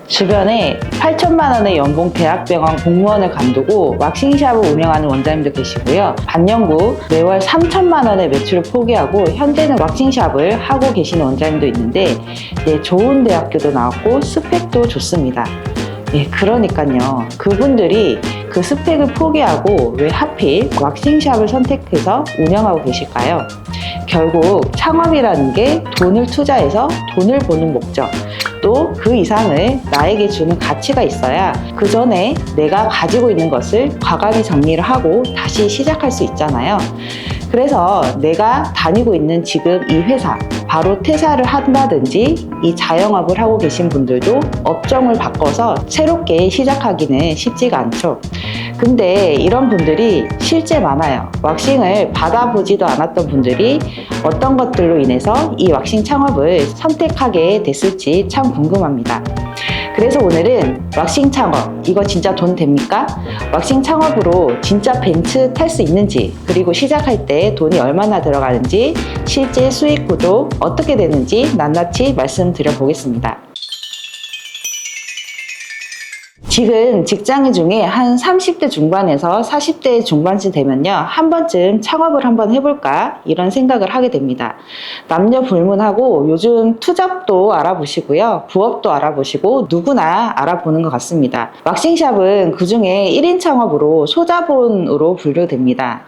주변에 8천만 원의 연봉 대학병원 공무원을 관두고 왁싱샵을 운영하는 원장님도 계시고요. 반년구 매월 3천만 원의 매출을 포기하고 현재는 왁싱샵을 하고 계시는 원장님도 있는데 좋은 대학교도 나왔고 스펙도 좋습니다. 그러니까요. 그분들이 그 스펙을 포기하고 왜 하필 왁싱샵을 선택해서 운영하고 계실까요? 결국 창업이라는 게 돈을 투자해서 돈을 버는 목적, 또 그 이상을 나에게 주는 가치가 있어야 그 전에 내가 가지고 있는 것을 과감히 정리를 하고 다시 시작할 수 있잖아요. 그래서 내가 다니고 있는 지금 이 회사 바로 퇴사를 한다든지 이 자영업을 하고 계신 분들도 업종을 바꿔서 새롭게 시작하기는 쉽지가 않죠. 근데 이런 분들이 실제 많아요. 왁싱을 받아보지도 않았던 분들이 어떤 것들로 인해서 이 왁싱 창업을 선택하게 됐을지 참 궁금합니다. 그래서 오늘은 왁싱 창업, 이거 진짜 돈 됩니까? 왁싱 창업으로 진짜 벤츠 탈 수 있는지, 그리고 시작할 때 돈이 얼마나 들어가는지, 실제 수익 구조 어떻게 되는지 낱낱이 말씀드려 보겠습니다. 지금 직장인 중에 한 30대 중반에서 40대 중반쯤 되면요, 한 번쯤 창업을 한번 해볼까 이런 생각을 하게 됩니다. 남녀 불문하고 요즘 투잡도 알아보시고요, 부업도 알아보시고 누구나 알아보는 것 같습니다. 왁싱샵은 그중에 1인 창업으로 소자본으로 분류됩니다.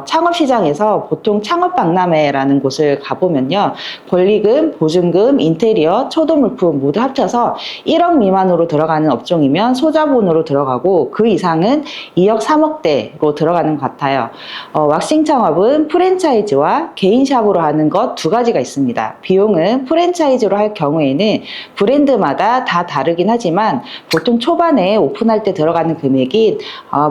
창업시장에서 보통 창업박람회라는 곳을 가보면요, 권리금, 보증금, 인테리어, 초도물품 모두 합쳐서 1억 미만으로 들어가는 업종이면 소자본으로 들어가고 그 이상은 2억, 3억대로 들어가는 것 같아요. 왁싱 창업은 프랜차이즈와 개인샵으로 하는 것 두 가지가 있습니다. 비용은 프랜차이즈로 할 경우에는 브랜드마다 다 다르긴 하지만 보통 초반에 오픈할 때 들어가는 금액이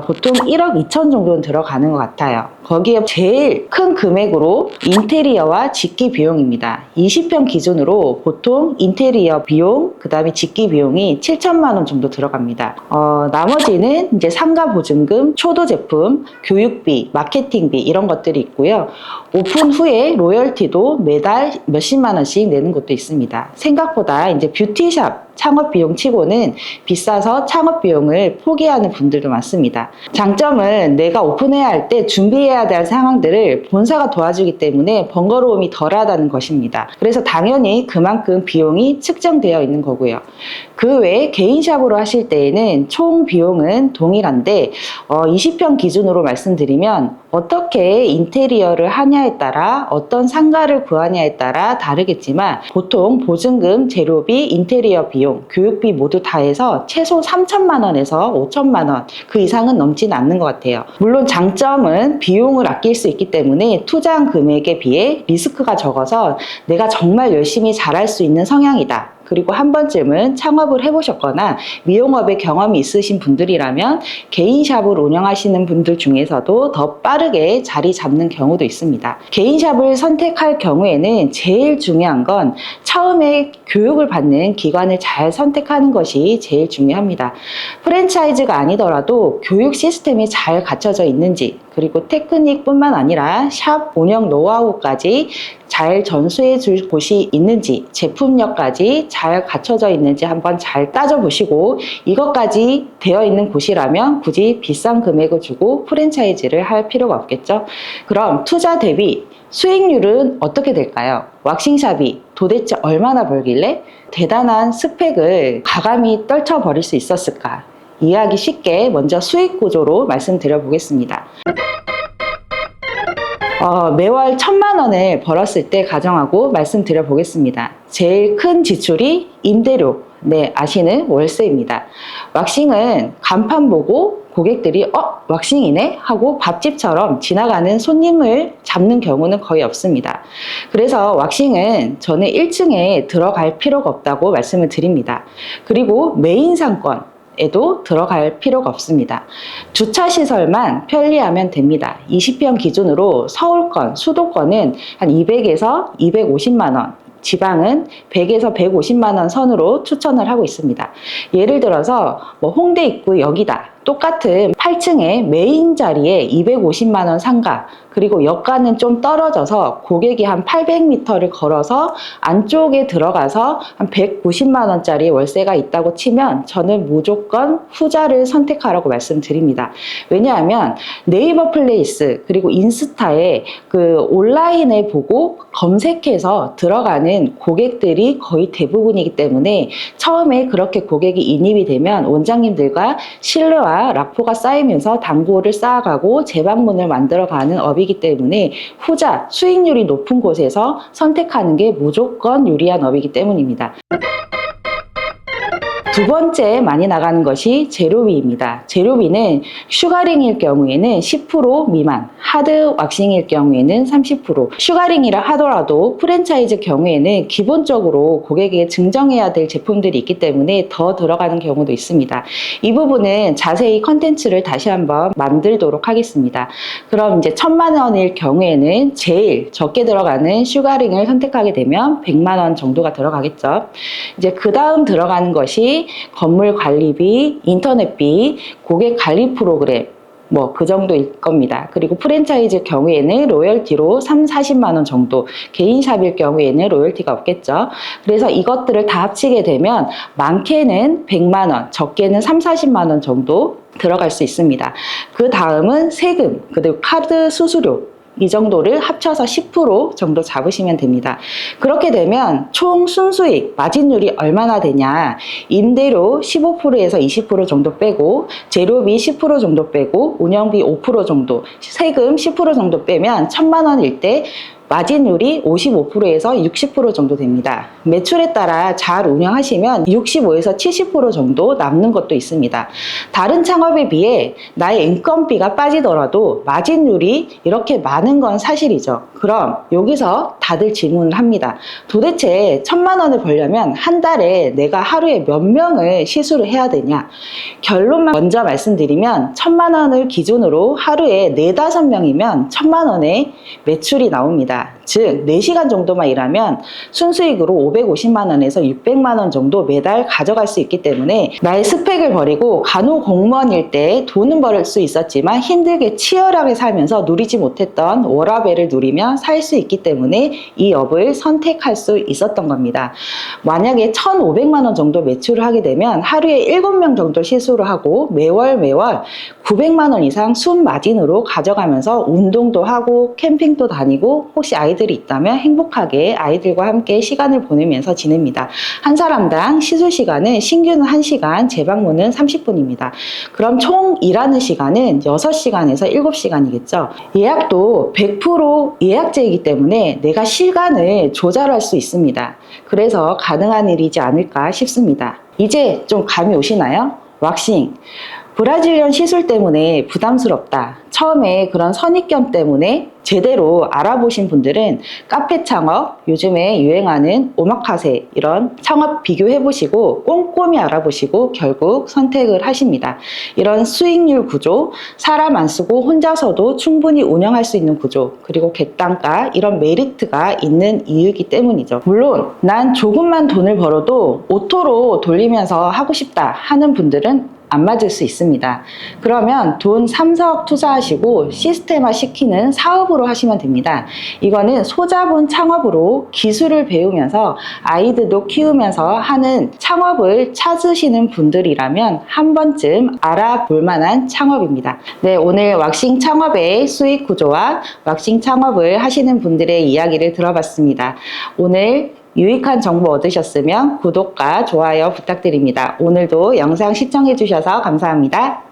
보통 1억 2천 정도는 들어가는 것 같아요. 거기에 제일 큰 금액으로 인테리어와 집기 비용입니다. 20평 기준으로 보통 인테리어 비용, 그 다음에 집기 비용이 7천만 원 정도 들어갑니다. 나머지는 이제 상가 보증금, 초도 제품, 교육비, 마케팅비 이런 것들이 있고요. 오픈 후에 로열티도 매달 몇십만 원씩 내는 것도 있습니다. 생각보다 이제 뷰티샵 창업 비용 치고는 비싸서 창업 비용을 포기하는 분들도 많습니다. 장점은 내가 오픈해야 할 때 준비해야 될 상황들을 본사가 도와주기 때문에 번거로움이 덜하다는 것입니다. 그래서 당연히 그만큼 비용이 측정되어 있는 거고요. 그 외에 개인샵으로 하실 때에는 총 비용은 동일한데 20평 기준으로 말씀드리면 어떻게 인테리어를 하냐에 따라 어떤 상가를 구하냐에 따라 다르겠지만 보통 보증금, 재료비, 인테리어 비용, 교육비 모두 다 해서 최소 3천만 원에서 5천만 원 그 이상은 넘지는 않는 것 같아요. 물론 장점은 비용을 아낄 수 있기 때문에 투자한 금액에 비해 리스크가 적어서 내가 정말 열심히 잘할 수 있는 성향이다. 그리고 한 번쯤은 창업을 해보셨거나 미용업에 경험이 있으신 분들이라면 개인샵을 운영하시는 분들 중에서도 더 빠르게 자리 잡는 경우도 있습니다. 개인샵을 선택할 경우에는 제일 중요한 건 처음에 교육을 받는 기관을 잘 선택하는 것이 제일 중요합니다. 프랜차이즈가 아니더라도 교육 시스템이 잘 갖춰져 있는지, 그리고 테크닉뿐만 아니라 샵 운영 노하우까지 잘 전수해 줄 곳이 있는지, 제품력까지 잘 갖춰져 있는지 한번 잘 따져보시고 이것까지 되어 있는 곳이라면 굳이 비싼 금액을 주고 프랜차이즈를 할 필요가 없겠죠. 그럼 투자 대비 수익률은 어떻게 될까요? 왁싱샵이 도대체 얼마나 벌길래 대단한 스펙을 과감히 떨쳐버릴 수 있었을까? 이해하기 쉽게 먼저 수익 구조로 말씀드려 보겠습니다. 매월 1,000만 원을 벌었을 때 가정하고 말씀드려 보겠습니다. 제일 큰 지출이 임대료, 아시는 월세입니다. 왁싱은 간판 보고 고객들이 왁싱이네? 하고 밥집처럼 지나가는 손님을 잡는 경우는 거의 없습니다. 그래서 왁싱은 저는 1층에 들어갈 필요가 없다고 말씀을 드립니다. 그리고 메인 상권, 에도 들어갈 필요가 없습니다. 주차시설만 편리하면 됩니다. 20평 기준으로 서울권, 수도권은 한 200에서 250만 원, 지방은 100에서 150만 원 선으로 추천을 하고 있습니다. 예를 들어서 홍대 입구 여기다, 똑같은 8층의 메인 자리에 250만 원 상가, 그리고 역가는 좀 떨어져서 고객이 한 800m를 걸어서 안쪽에 들어가서 한 190만 원짜리 월세가 있다고 치면 저는 무조건 후자를 선택하라고 말씀드립니다. 왜냐하면 네이버 플레이스 그리고 인스타에 그 온라인에 보고 검색해서 들어가는 고객들이 거의 대부분이기 때문에 처음에 그렇게 고객이 인입이 되면 원장님들과 신뢰와 라포가 쌓이면서 단골을 쌓아가고 재방문을 만들어가는 업이기 때문에 후자, 수익률이 높은 곳에서 선택하는 게 무조건 유리한 업이기 때문입니다. 두 번째 많이 나가는 것이 제로비입니다. 제로비는 슈가링일 경우에는 10% 미만, 하드 왁싱일 경우에는 30%. 슈가링이라 하더라도 프랜차이즈 경우에는 기본적으로 고객에게 증정해야 될 제품들이 있기 때문에 더 들어가는 경우도 있습니다. 이 부분은 자세히 컨텐츠를 다시 한번 만들도록 하겠습니다. 그럼 이제 1000만 원일 경우에는 제일 적게 들어가는 슈가링을 선택하게 되면 100만 원 정도가 들어가겠죠. 이제 그 다음 들어가는 것이 건물 관리비, 인터넷비, 고객 관리 프로그램, 뭐 그 정도일 겁니다. 그리고 프랜차이즈 경우에는 로열티로 40만 원 정도, 개인샵일 경우에는 로열티가 없겠죠. 그래서 이것들을 다 합치게 되면 많게는 100만 원, 적게는 40만 원 정도 들어갈 수 있습니다. 그 다음은 세금, 그리고 카드 수수료, 이 정도를 합쳐서 10% 정도 잡으시면 됩니다. 그렇게 되면 총 순수익, 마진율이 얼마나 되냐? 임대료 15%에서 20% 정도 빼고, 재료비 10% 정도 빼고, 운영비 5% 정도, 세금 10% 정도 빼면 1000만 원일 때 마진율이 55%에서 60% 정도 됩니다. 매출에 따라 잘 운영하시면 65에서 70% 정도 남는 것도 있습니다. 다른 창업에 비해 나의 인건비가 빠지더라도 마진율이 이렇게 많은 건 사실이죠. 그럼 여기서 다들 질문을 합니다. 도대체 1000만 원을 벌려면 한 달에 내가 하루에 몇 명을 시술을 해야 되냐? 결론만 먼저 말씀드리면 1000만 원을 기준으로 하루에 4, 5명이면 1000만 원의 매출이 나옵니다. 즉 4시간 정도만 일하면 순수익으로 550만 원에서 600만 원 정도 매달 가져갈 수 있기 때문에 나의 스펙을 버리고 간호 공무원일 때 돈은 벌 수 있었지만 힘들게 치열하게 살면서 누리지 못했던 워라밸을 누리며 살 수 있기 때문에 이 업을 선택할 수 있었던 겁니다. 만약에 1,500만 원 정도 매출을 하게 되면 하루에 7명 정도 시술을 하고 매월 900만 원 이상 순마진으로 가져가면서 운동도 하고 캠핑도 다니고 혹시 아이들이 있다면 행복하게 아이들과 함께 시간을 보내면서 지냅니다. 한 사람당 시술 시간은 신규는 1시간, 재방문은 30분입니다. 그럼 총 일하는 시간은 6시간에서 7시간이겠죠. 예약도 100% 예약제이기 때문에 내가 시간을 조절할 수 있습니다. 그래서 가능한 일이지 않을까 싶습니다. 이제 좀 감이 오시나요? 왁싱. 브라질리언 시술 때문에 부담스럽다. 처음에 그런 선입견 때문에 제대로 알아보신 분들은 카페 창업, 요즘에 유행하는 오마카세 이런 창업 비교해보시고 꼼꼼히 알아보시고 결국 선택을 하십니다. 이런 수익률 구조, 사람 안 쓰고 혼자서도 충분히 운영할 수 있는 구조, 그리고 객단가 이런 메리트가 있는 이유이기 때문이죠. 물론 난 조금만 돈을 벌어도 오토로 돌리면서 하고 싶다 하는 분들은 안 맞을 수 있습니다. 그러면 돈 3, 4억 투자하시고 시스템화 시키는 사업으로 하시면 됩니다. 이거는 소자본 창업으로 기술을 배우면서 아이들도 키우면서 하는 창업을 찾으시는 분들이라면 한 번쯤 알아볼 만한 창업입니다. 네, 오늘 왁싱 창업의 수익 구조와 왁싱 창업을 하시는 분들의 이야기를 들어봤습니다. 오늘 유익한 정보 얻으셨으면 구독과 좋아요 부탁드립니다. 오늘도 영상 시청해 주셔서 감사합니다.